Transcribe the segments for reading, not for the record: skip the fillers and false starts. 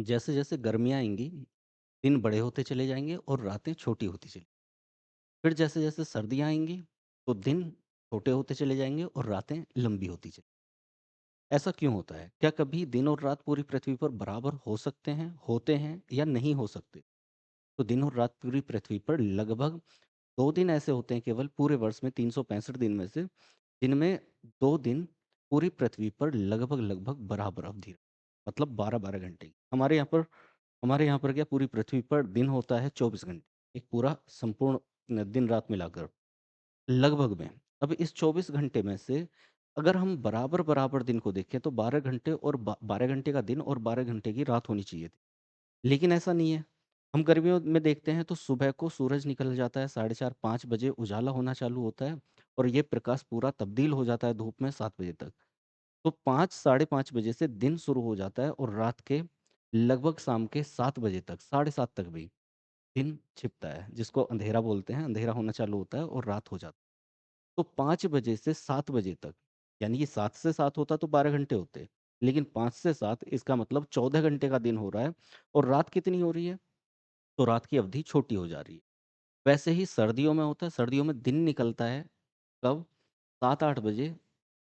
जैसे जैसे गर्मियाँ आएंगी, दिन बड़े होते चले जाएंगे और रातें छोटी होती चली। फिर जैसे जैसे सर्दियाँ आएंगी, तो दिन छोटे होते चले जाएंगे और रातें लंबी होती चली। ऐसा क्यों होता है? क्या कभी दिन और रात पूरी पृथ्वी पर बराबर हो सकते हैं, होते हैं या नहीं हो सकते? तो दिन और रात पूरी पृथ्वी पर लगभग 2 दिन ऐसे होते हैं केवल पूरे वर्ष में 365 दिन में से, जिनमें 2 दिन पूरी पृथ्वी पर लगभग-लगभग बराबर अवधि, मतलब 12-12 घंटे की। हमारे यहाँ पर क्या पूरी पृथ्वी पर दिन होता है 24 घंटे, एक पूरा संपूर्ण दिन-रात मिलाकर लगभग में। अब इस 24 घंटे में से अगर हम बराबर-बराबर दिन को देखें तो 12 घंटे और 12 घंटे का दिन और 12 घंटे की रात होनी चाहिए थी। लेकिन ऐसा नहीं है। हम गर्मियों में देखते हैं तो सुबह को सूरज निकल जाता है, साढ़े 4-5 बजे उजाला होना चालू होता है और ये प्रकाश पूरा तब्दील हो जाता है धूप में 7 बजे तक। तो 5 साढ़े 5 बजे से दिन शुरू हो जाता है और रात के लगभग शाम के 7 बजे तक, साढ़े 7 तक भी दिन छिपता है, जिसको अंधेरा बोलते हैं। अंधेरा होना चालू होता है और रात हो जाती है। तो 5 बजे से 7 बजे तक, यानी कि 7 से 7 होता तो 12 घंटे होते, लेकिन 5 से 7 इसका मतलब 14 घंटे का दिन हो रहा है और रात कितनी हो रही है? तो रात की अवधि छोटी हो जा रही है। वैसे ही सर्दियों में होता है, सर्दियों में दिन निकलता है कब? 7-8 बजे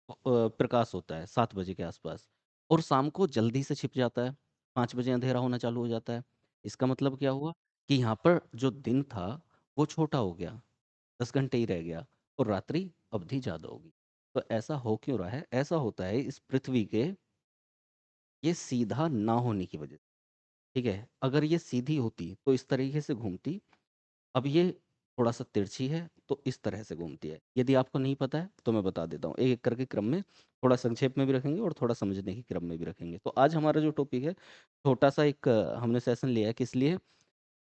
प्रकाश होता है 7 बजे के आसपास और शाम को जल्दी से छिप जाता है, 5 बजे अंधेरा होना चालू हो जाता है। इसका मतलब क्या हुआ कि यहाँ पर जो दिन था, वो छोटा हो गया, 10 घंटे ही रह गया और रात्रि अवधि ज़्यादा होगी। तो ऐसा हो क्यों रहा है? ऐसा होता है इस पृथ्वी के ये सीधा ना होने की वजह से, ठीक है? अगर ये सीधी होती तो इस तरीके से घूमती, अब ये थोड़ा-सा तिरछी है, तो इस तरह से घूमती है। यदि आपको नहीं पता है, तो मैं बता देता हूँ। एक-एक करके क्रम में थोड़ा संक्षेप में भी रखेंगे और थोड़ा समझने के क्रम में भी रखेंगे। तो आज हमारा जो टॉपिक है, छोटा-सा एक हमने सेशन लिया है, किस लिए?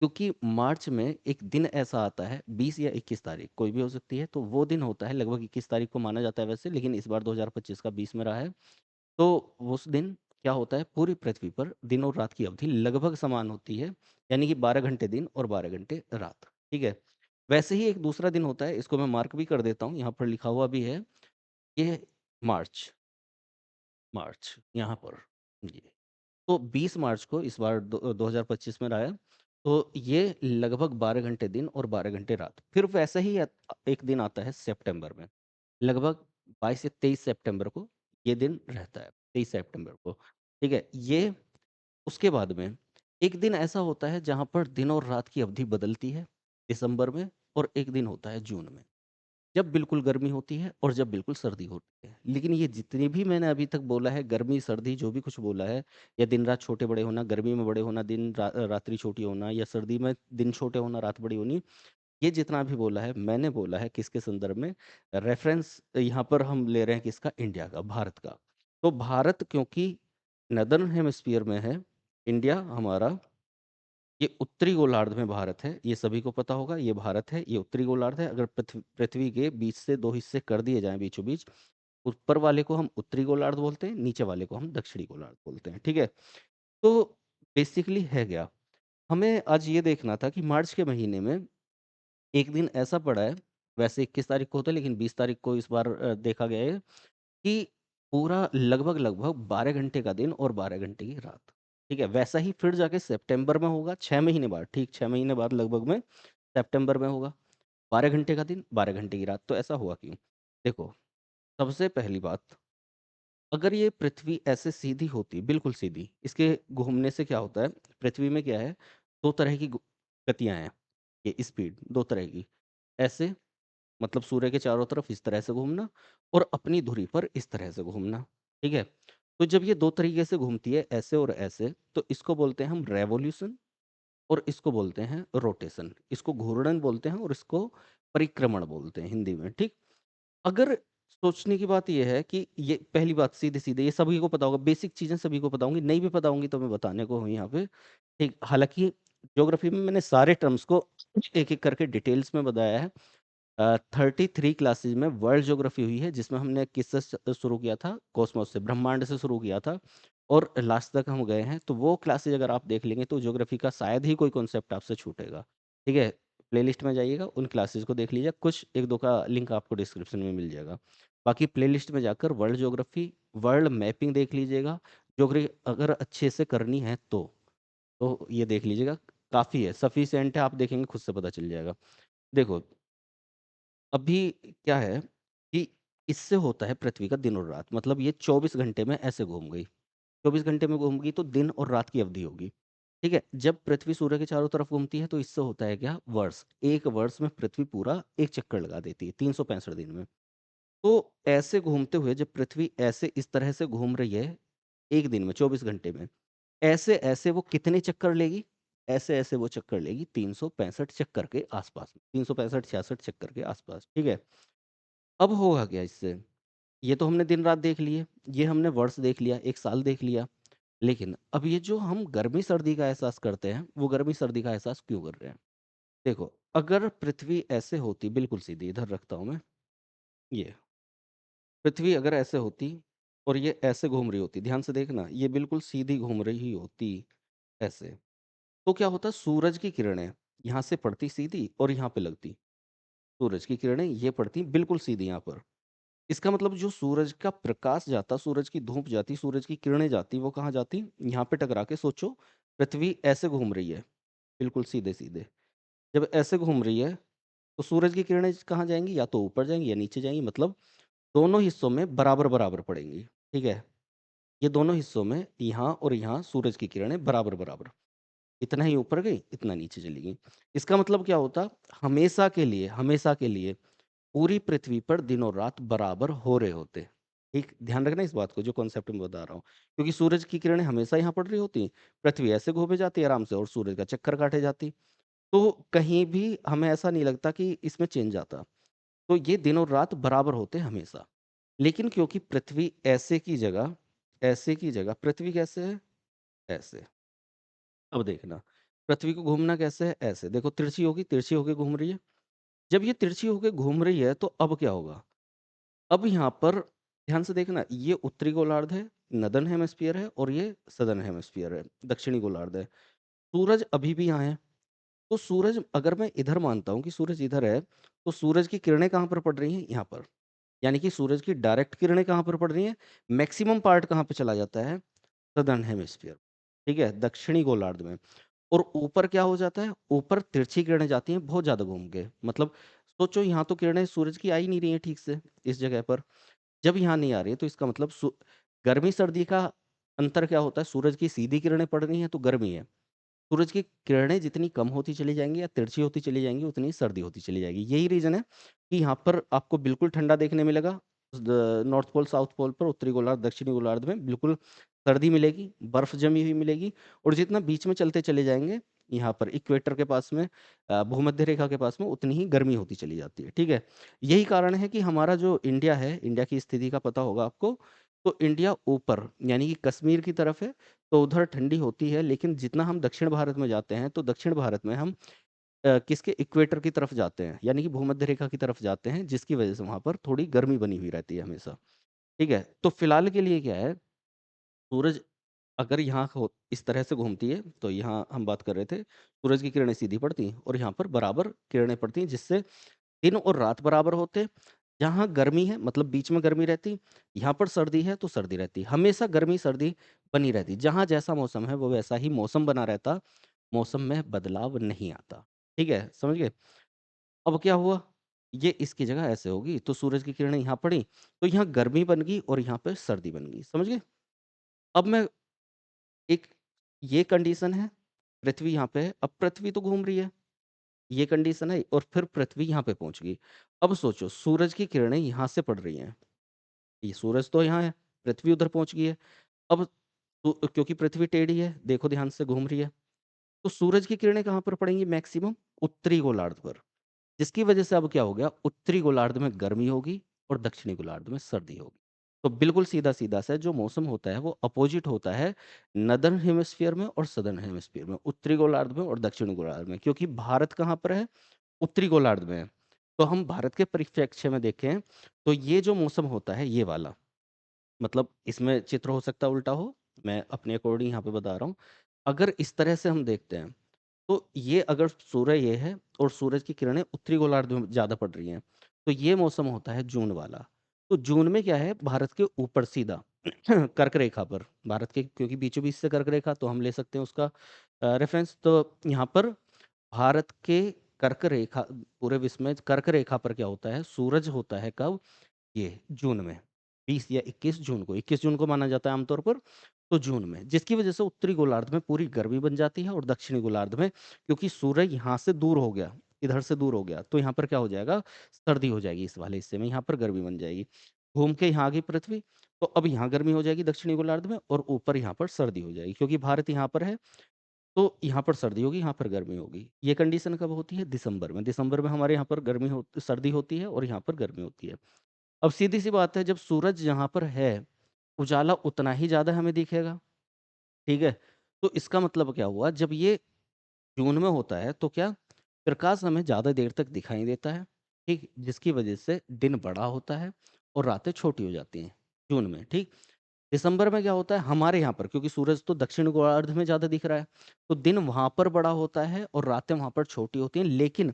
क्योंकि मार्च में एक दिन ऐसा आता है, 20 या 21 तारीख, कोई भी हो सकती है, तो वो दिन होता है, लगभग 21 तारीख को माना जाता है वैसे, लेकिन इस बार 2025 का 20 में रहा है। तो उस दिन क्या होता है, पूरी पृथ्वी पर दिन और रात की अवधि लगभग समान होती है, यानी कि 12 घंटे दिन और 12 घंटे रात, ठीक है? वैसे ही एक दूसरा दिन होता है, इसको मैं मार्क भी कर देता हूँ, यहाँ पर लिखा हुआ भी है, ये मार्च, मार्च यहाँ पर, जी। तो 20 मार्च को इस बार 2025 में रहा है, तो ये लगभग 12 घंटे दिन और 12 घंटे रात। फिर वैसा ही एक दिन आता है सितंबर में, लगभग 22 या 23 सितंबर को ये दिन रहता है, 23 सितंबर को, ठीक है? ये उसके बाद में एक दिन ऐसा होता है जहाँ पर दिन और रात की अवधि बदलती है, दिसंबर में, और एक दिन होता है जून में। जब बिल्कुल गर्मी होती है और जब बिल्कुल सर्दी होती है। लेकिन ये जितनी भी मैंने अभी तक बोला है, गर्मी, सर्दी जो भी कुछ बोला है, या दिन-रात छोटे-बड़े होना, गर्मी में बड़े होना, रात्रि छोटी होना, या सर्दी में दिन छोटे होना, रात बड़ी होनी, ये जितना भी बोला है, मैंने बोला है किसके संदर्भ में? रेफ़रेंस यहाँ पर हम ले रहे हैं किसका? इंडिया का, भारत का। तो भारत क्योंकि नॉर्दर्न हेमिस्फीयर में है, इंडिया हमारा, ये उत्तरी गोलार्ध में भारत है, ये सभी को पता होगा, ये भारत है, ये उत्तरी गोलार्ध है। अगर पृथ्वी के बीच से 2 हिस्से कर दिए जाएँ बीचों-बीच, ऊपर वाले को हम उत्तरी गोलार्ध बोलते हैं, नीचे वाले को हम दक्षिणी गोलार्ध बोलते हैं, ठीक है? तो बेसिकली है क्या? हमें आज ये देखना था कि मार्च के महीने में एक दिन ऐसा पड़ा है, वैसे 21 तारीख को होता है लेकिन 20 तारीख को इस बार देखा गया है कि पूरा लगभग-लगभग 12 घंटे का दिन और 12 घंटे की रात, ठीक है? वैसा ही फिर जाके सितंबर में होगा, 6 महीने बाद, ठीक 6 महीने बाद लगभग में सितंबर में होगा। 12 घंटे का दिन, 12 घंटे की रात, तो ऐसा हुआ क्यों? देखो, सबसे पहली बात, अगर ये पृथ्वी ऐसे सीधी होती, बिल्कुल सीधी, इसके घूमने से क्या होता है, पृथ्वी में क्या है, 2 तरह की गतियाँ हैं, ये स्पीड 2 तरह की, ऐसे, मतलब सूर्य के चारों तरफ इस तरह से घूमना और अपनी धुरी पर इस तरह से घूमना, ठीक है? तो जब ये 2 तरीके से घूमती है, ऐसे और ऐसे, तो इसको बोलते हैं हम रेवोल्यूशन और इसको बोलते हैं रोटेशन। इसको घूर्णन बोलते हैं और इसको परिक्रमण बोलते हैं हिंदी में, ठीक? अगर सोचने की बात ये है कि ये पहली बात सीधे-सीधे ये सभी को पता होगा, बेसिक चीज़ें सभी को पता होंगी, नहीं भी पता होंगी तो मैं बताने को हूँ यहाँ पे, ठीक? हालाँकि ज्योग्राफी में मैंने सारे टर्म्स को एक-एक करके डिटेल्स में बताया है। 33 क्लासेज़ में वर्ल्ड ज्योग्राफी हुई है, जिसमें हमने किससे शुरू किया था? कॉस्मॉस से, ब्रह्मांड से शुरू किया था और लास्ट तक हम गए हैं। तो वो क्लासेज़ अगर आप देख लेंगे तो ज्योग्राफी का शायद ही कोई कॉन्सेप्ट आपसे छूटेगा, ठीक है? प्लेलिस्ट में जाइएगा, उन क्लासेज़ को देख लीजिए, कुछ 1-2 का लिंक आपको डिस्क्रिप्शन में मिल जाएगा। बाकी प्लेलिस्ट में जाकर वर्ल्ड ज्योग्राफी, वर्ल्ड मैपिंग देख लीजिएगा, ज्योग्राफी अगर अच्छे से करनी है तो। तो ये देख लीजिएगा, काफ़ी है, सफिशिएंट है, आप देखेंगे खुद से पता चल जाएगा। देखो, अभी क्या है कि इससे होता है पृथ्वी का दिन और रात, मतलब ये 24 घंटे में ऐसे घूम गई। 24 घंटे में घूम गई तो दिन और रात की अवधि होगी, ठीक है? जब पृथ्वी सूर्य के चारों तरफ घूमती है तो इससे होता है क्या? वर्ष। 1 वर्ष में पृथ्वी पूरा 1 चक्कर लगा देती है 365 दिन में। तो ऐसे घूमते हुए जब पृथ्वी ऐसे इस तरह से घूम रही है 1 दिन में 24 घंटे में, ऐसे-ऐसे वो कितने चक्कर लेगी? ऐसे-ऐसे वो चक्कर लेगी 365 चक्कर के आस-पास, 365-66 चक्कर के आस-पास, ठीक है? अब होगा क्या इससे? ये तो हमने दिन-रात देख लिए, ये हमने वर्ष देख लिया, 1 साल देख लिया। लेकिन अब ये जो हम गर्मी-सर्दी का एहसास करते हैं, वो गर्मी-सर्दी का एहसास क्यों कर रहे हैं? देखो, अगर पृथ्वी ऐसे होती बिल्कुल सीधी, इधर रखता हूँ मैं, ये। पृथ्वी अगर ऐसे होती और ये ऐसे घूम रही होती, ध्यान से देखना, ये बिल्कुल सीधी घूम रही होती, ऐसे। तो क्या होता? सूरज की किरणें यहाँ से पड़ती सीधी और यहाँ पे लगती। सूरज की किरणें ये पड़ती बिल्कुल सीधी यहाँ पर। इसका मतलब जो सूरज का प्रकाश जाता, सूरज की धूप जाती, सूरज की किरणें जाती, वो कहाँ जाती? यहाँ पे टकरा के सोचो, पृथ्वी ऐसे घूम रही है, बिल्कुल सीधे-सीधे। जब ऐसे घूम रही है, तो सूरज की किरणें कहाँ जाएँगी? या तो ऊपर जाएँगी या नीचे जाएँगी, मतलब दोनों हिस्सों में बराबर-बराबर पड़ेंगी, ठीक है? ये दोनों हिस्सों में यहाँ और यहाँ सूरज की किरणें बराबर-बराबर। इतना ही ऊपर गई, इतना नीचे चली गई। इसका मतलब क्या होता? हमेशा के लिए पूरी पृथ्वी पर दिन और रात बराबर हो रहे होते। ठीक, ध्यान रखना इस बात को, जो कॉन्सेप्ट मैं बता रहा हूँ। क्योंकि सूरज की किरणें हमेशा यहाँ पड़ रही होती, पृथ्वी ऐसे घूमे जाती आराम से और सूरज का चक्कर काटे जाती। तो कहीं भी हमें ऐसा नहीं लगता कि इसमें चेंज आता। तो ये दिन और रात बराबर होते हमेशा। लेकिन क्योंकि पृथ्वी ऐसे की जगह पृथ्वी कैसे है? ऐसे। अब देखना, पृथ्वी को घूमना कैसे है? ऐसे। देखो, तिरछी होगी, तिरछी होके घूम रही है। जब ये तिरछी होके घूम रही है, तो अब क्या होगा? अब यहाँ पर ध्यान से देखना, ये उत्तरी गोलार्ध है, नॉर्दर्न हेमिस्फीयर है और ये सदर्न हेमिस्फीयर है, दक्षिणी गोलार्ध है। सूरज अभी भी यहाँ है। तो सूरज अगर मैं इधर मानता हूँ कि सूरज इधर है, तो सूरज की किरणें कहाँ पर पड़ रही हैं? यहाँ पर। यानी कि सूरज की डायरेक्ट किरणें कहाँ पर पड़ रही हैं? मैक्सिमम पार्ट कहाँ पे चला जाता है? सदर्न हेमिस्फीयर, ठीक है? दक्षिणी गोलार्ध में। और ऊपर क्या हो जाता है? ऊपर तिरछी किरणें जाती हैं बहुत ज़्यादा घूम के। मतलब सोचो, यहाँ तो किरणें सूरज की आ ही नहीं रही हैं ठीक से, इस जगह पर। जब यहाँ नहीं आ रही है तो इसका मतलब गर्मी-सर्दी का अंतर क्या होता है? सूरज की सीधी किरणें पड़ रही हैं तो गर्मी है। सूरज की किरणें जितनी कम होती चली जाएँगी या तिरछी होती चली जाएँगी, उतनी सर्दी होती चली जाएगी। यही रीज़न है कि यहाँ पर आपको बिल्कुल ठंडा देखने मिलेगा। नॉर्थ पोल, साउथ पोल पर, उत्तरी गोलार्ध, दक्षिणी गोलार्ध में बिल्कुल सर्दी मिलेगी, बर्फ जमी हुई मिलेगी और जितना बीच में चलते चले जाएँगे, यहाँ पर इक्वेटर के पास में, भूमध्य रेखा के पास में, उतनी ही गर्मी होती चली जाती है, ठीक है? यही कारण है कि हमारा जो इंडिया है, इंडिया की स्थिति का पता होगा आपको, तो इंडिया ऊपर यानी कि कश्मीर की तरफ है, तो उधर ठंडी होती है, लेकिन जितना हम दक्षिण भारत में जाते हैं, तो दक्षिण भारत में हम किसके इक्वेटर की तरफ जाते हैं, यानी कि भूमध्य रेखा की तरफ जाते हैं, जिसकी वजह से वहाँ पर थोड़ी गर्मी बनी हुई रहती है हमेशा, ठीक है? तो फिलहाल के लिए क्या है, सूरज अगर यहाँ हो इस तरह से घूमती है, तो यहाँ हम बात कर रहे थे, सूरज की किरणें सीधी पड़ती हैं और यहाँ पर बराबर किरणें पड़ती हैं, जिससे दिन और रात बराबर होते। जहाँ गर्मी है, मतलब बीच में गर्मी रहती, यहाँ पर सर्दी है तो सर्दी रहती। हमेशा गर्मी-सर्दी बनी रहती। जहाँ जैसा मौसम है वो वैसा ही मौसम बना रहता, मौसम में बदलाव नहीं आता। ठीक है, समझ गए? अब क्या हुआ? ये इसकी जगह ऐसे होगी, तो सूरज की किरणें यहाँ पड़ी, तो यहाँ गर्मी बन गई और यहाँ पे सर्दी बन गई, समझ गए? अब मैं एक ये कंडीशन है, पृथ्वी यहाँ पे है, अब पृथ्वी तो घूम रही है। ये कंडीशन है और फिर पृथ्वी यहाँ पे पहुँच गई। अब सोचो, सूरज की किरणें यहाँ से पड़ रही हैं, ये सूरज तो यहाँ है, पृथ्वी उधर पहुँच गई है। अब क्योंकि पृथ्वी टेढ़ी है, देखो ध्यान से घूम रही है, तो सूरज की किरणें कहाँ पर पड़ेंगी मैक्सिमम? उत्तरी गोलार्ध पर। जिसकी वजह से अब क्या हो गया, उत्तरी गोलार्ध में गर्मी होगी और दक्षिणी गोलार्ध में सर्दी होगी। तो बिल्कुल सीधा-सीधा सा जो मौसम होता है वो अपोज़िट होता है नॉर्दर्न हेमिस्फीयर में और सादर्न हेमिस्फीयर में, उत्तरी गोलार्ध में और दक्षिणी गोलार्ध में। क्योंकि भारत कहाँ पर है? उत्तरी गोलार्ध में है। तो हम भारत के परिप्रेक्ष्य में देखें, तो ये जो मौसम होता है ये वाला, मतलब इसमें चित्र हो सकता है उल्टा हो, मैं अपने अकॉर्डिंग यहाँ पे बता रहा हूँ। अगर इस तरह से हम देखते हैं, तो ये अगर सूर्य ये है और सूरज की किरणें उत्तरी गोलार्ध में ज़्यादा पड़ रही हैं, तो ये मौसम होता है जून वाला। तो जून में क्या है, भारत के ऊपर सीधा कर्क रेखा पर, भारत के क्योंकि बीचों बीच से कर्क रेखा, तो हम ले सकते हैं उसका रेफरेंस। तो यहाँ पर भारत के कर्क रेखा, पूरे विश्व में कर्क रेखा पर क्या होता है, सूरज होता है कब, ये जून में, 20 या 21 जून को, 21 जून को माना जाता है आमतौर पर। तो जून में, जिसकी वजह से उत्तरी गोलार्ध में पूरी गर्मी बन जाती है, और दक्षिणी गोलार्ध में क्योंकि सूरज यहाँ से दूर हो गया, इधर से दूर हो गया, तो यहाँ पर क्या हो जाएगा, सर्दी हो जाएगी, इस वाले हिस्से में यहाँ पर गर्मी बन जाएगी। घूम के यहाँ आ गई पृथ्वी, तो अब यहाँ गर्मी हो जाएगी दक्षिणी गोलार्ध में, और ऊपर यहाँ पर सर्दी हो जाएगी, क्योंकि भारत यहाँ पर है, तो यहाँ पर सर्दी होगी, यहाँ पर गर्मी होगी। ये कंडीशन कब होती है, दिसंबर में। दिसंबर में हमारे यहाँ पर सर्दी होती है, और यहाँ पर गर्मी होती है। अब सीधी सी बात है, जब सूरज यहाँ पर है, उजाला उतना ही ज्यादा हमें दिखेगा, ठीक है। तो इसका मतलब क्या हुआ, जब ये जून में होता है तो क्या, प्रकाश हमें ज्यादा देर तक दिखाई देता है, ठीक, जिसकी वजह से दिन बड़ा होता है और रातें छोटी हो जाती हैं जून में, ठीक। दिसंबर में क्या होता है, हमारे यहाँ पर क्योंकि सूरज तो दक्षिण गोलार्ध में ज्यादा दिख रहा है, तो दिन वहां पर बड़ा होता है और रातें वहां पर छोटी होती हैं। लेकिन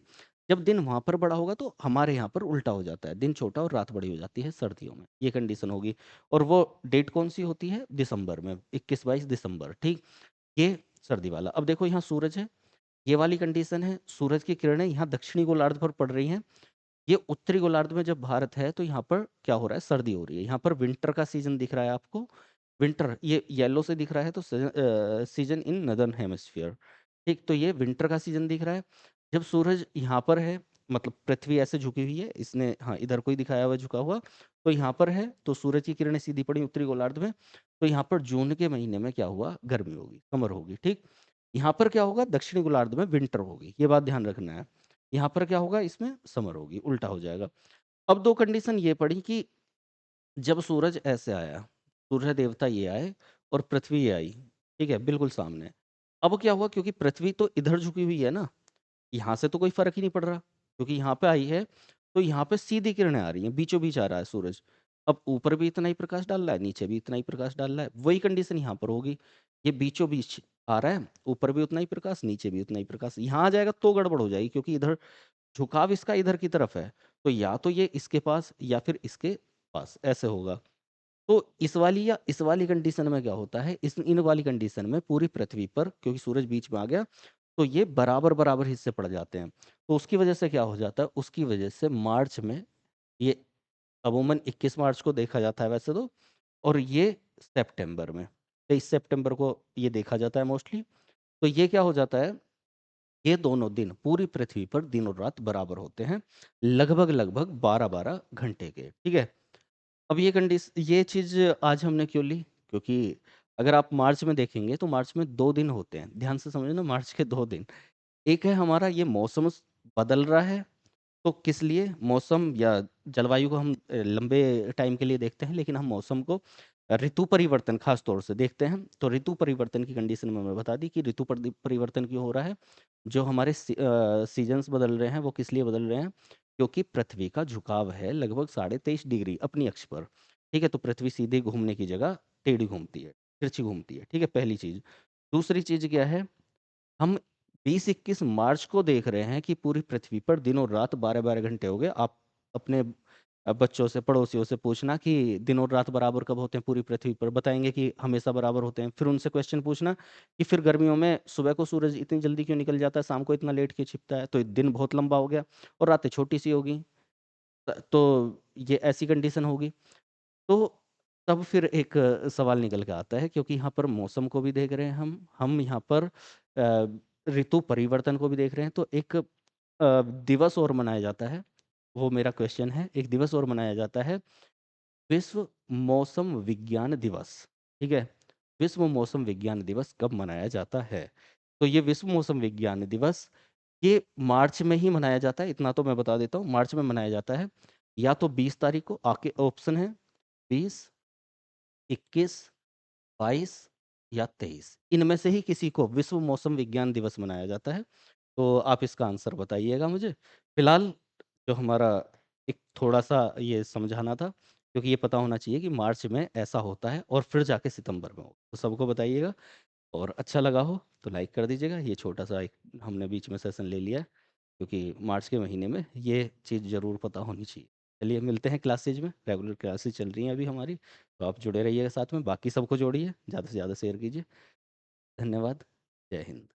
जब दिन वहां पर बड़ा होगा तो हमारे यहाँ पर उल्टा हो जाता है, दिन छोटा और रात बड़ी हो जाती है सर्दियों में, ये कंडीशन होगी। और वो डेट कौन सी होती है, दिसंबर में, 21-22 दिसंबर, ठीक। ये सर्दी वाला। अब देखो यहाँ सूरज है, ये वाली कंडीशन है, सूरज की किरणें यहाँ दक्षिणी गोलार्ध पर पड़ रही हैं। ये उत्तरी गोलार्ध में जब भारत है, तो यहाँ पर क्या हो रहा है, सर्दी हो रही है। यहाँ पर विंटर का सीजन दिख रहा है आपको, विंटर ये येलो से दिख रहा है, तो सीजन इन नदर्न हेमिस्फीयर, ठीक। तो ये विंटर का सीजन दिख रहा है। जब सूरज यहाँ पर है, मतलब पृथ्वी ऐसे झुकी हुई है, इसने हाँ इधर कोई दिखाया हुआ है झुका हुआ, तो यहाँ पर है, तो सूरज की किरणें सीधी पड़ी उत्तरी गोलार्ध में, तो यहाँ पर जून के महीने में क्या हुआ, गर्मी होगी, समर होगी, ठीक। यहाँ पर क्या होगा, दक्षिणी गोलार्ध में विंटर होगी, ये बात ध्यान रखना है। यहाँ पर क्या होगा, इसमें समर होगी, उल्टा हो जाएगा। अब दो कंडीशन ये पड़ी कि जब सूरज ऐसे आया, सूर्य देवता ये आए और पृथ्वी ये आई, ठीक है, बिल्कुल सामने। अब क्या हुआ, क्योंकि पृथ्वी तो इधर झुकी हुई है ना, यहाँ से तो कोई फर्क ही नहीं पड़ रहा, क्योंकि यहाँ पे आई है, तो यहाँ पे सीधी किरणें आ रही हैं, बीचों बीच आ रहा है सूरज। अब ऊपर भी इतना ही प्रकाश डाल रहा है, नीचे भी इतना ही प्रकाश डाल रहा है, वही कंडीशन यहाँ पर होगी। ये बीचों बीच आ रहा है, ऊपर भी उतना ही प्रकाश, नीचे भी उतना ही प्रकाश, यहाँ आ जाएगा तो गड़बड़ हो जाएगी, क्योंकि इधर झुकाव इसका इधर की तरफ है, तो या तो ये इसके पास या फिर इसके पास, ऐसे होगा। तो इस वाली या इस वाली कंडीशन में क्या होता है, इस इन वाली कंडीशन में पूरी पृथ्वी पर, क्योंकि सूरज बीच में आ गया, तो ये बराबर बराबर हिस्से पड़ जाते हैं। तो उसकी वजह से क्या हो जाता है, उसकी वजह से मार्च में ये अमूमन 21 मार्च को देखा जाता है वैसे तो, और ये सितंबर में 23 सितंबर को ये देखा जाता है मोस्टली। तो ये क्या हो जाता है, ये दोनों दिन पूरी पृथ्वी पर दिन और रात बराबर होते हैं, लगभग लगभग 12-12 घंटे के, ठीक है। अब ये चीज आज हमने क्यों ली, क्योंकि अगर आप मार्च में देखेंगे तो मार्च में 2 दिन होते हैं, ध्यान से समझना, मार्च के 2 दिन। एक है हमारा ये मौसम बदल रहा है, तो किस लिए, मौसम या जलवायु को हम लंबे टाइम के लिए देखते हैं, लेकिन हम मौसम को ऋतु परिवर्तन खास तौर से देखते हैं। तो ऋतु परिवर्तन की कंडीशन में मैं बता दी कि परिवर्तन क्यों हो रहा है, जो हमारे सीजन्स बदल रहे हैं, वो किस लिए बदल रहे हैं, क्योंकि पृथ्वी का झुकाव है लगभग 23.5 डिग्री अपनी अक्ष पर, ठीक है। तो पृथ्वी सीधे घूमने की जगह टेढ़ी घूमती है, तिरछी घूमती है, ठीक है, पहली चीज। दूसरी चीज क्या है, हम 20-21 मार्च को देख रहे हैं कि पूरी पृथ्वी पर दिन और रात 12-12 घंटे हो गए। आप अपने बच्चों से, पड़ोसियों से पूछना कि दिन और रात बराबर कब होते हैं पूरी पृथ्वी पर, बताएंगे कि हमेशा बराबर होते हैं। फिर उनसे क्वेश्चन पूछना कि फिर गर्मियों में सुबह को सूरज इतनी जल्दी क्यों निकल जाता है, शाम को इतना लेट क्यों छिपता है, तो दिन बहुत लंबा हो गया और रातें छोटी सी होगी। तो ये ऐसी कंडीशन होगी। तो तब फिर एक सवाल निकल के आता है, क्योंकि यहाँ पर मौसम को भी देख रहे हैं हम यहाँ पर ऋतु परिवर्तन को भी देख रहे हैं, तो एक दिवस और मनाया जाता है। वो मेरा क्वेश्चन है, एक दिवस और मनाया जाता है, विश्व मौसम विज्ञान दिवस, ठीक है। विश्व मौसम विज्ञान दिवस कब मनाया जाता है, तो ये विश्व मौसम विज्ञान दिवस ये मार्च में ही मनाया जाता है, इतना तो मैं बता देता हूँ, मार्च में मनाया जाता है। या तो 20 तारीख को, आके ऑप्शन है 20, 21, 22 या 23, इनमें से ही किसी को विश्व मौसम विज्ञान दिवस मनाया जाता है। तो आप इसका आंसर बताइएगा मुझे। फिलहाल जो हमारा एक थोड़ा सा ये समझाना था, क्योंकि ये पता होना चाहिए कि मार्च में ऐसा होता है और फिर जाके सितंबर में हो, तो सबको बताइएगा। और अच्छा लगा हो तो लाइक कर दीजिएगा। ये छोटा सा एक हमने बीच में सेशन ले लिया है, क्योंकि मार्च के महीने में ये चीज़ ज़रूर पता होनी चाहिए। चलिए मिलते हैं क्लासेज में, रेगुलर क्लासेज चल रही हैं अभी हमारी, तो आप जुड़े रहिएगा साथ में, बाकी सबको जोड़िए, ज़्यादा से ज़्यादा शेयर कीजिए। धन्यवाद। जय हिंद।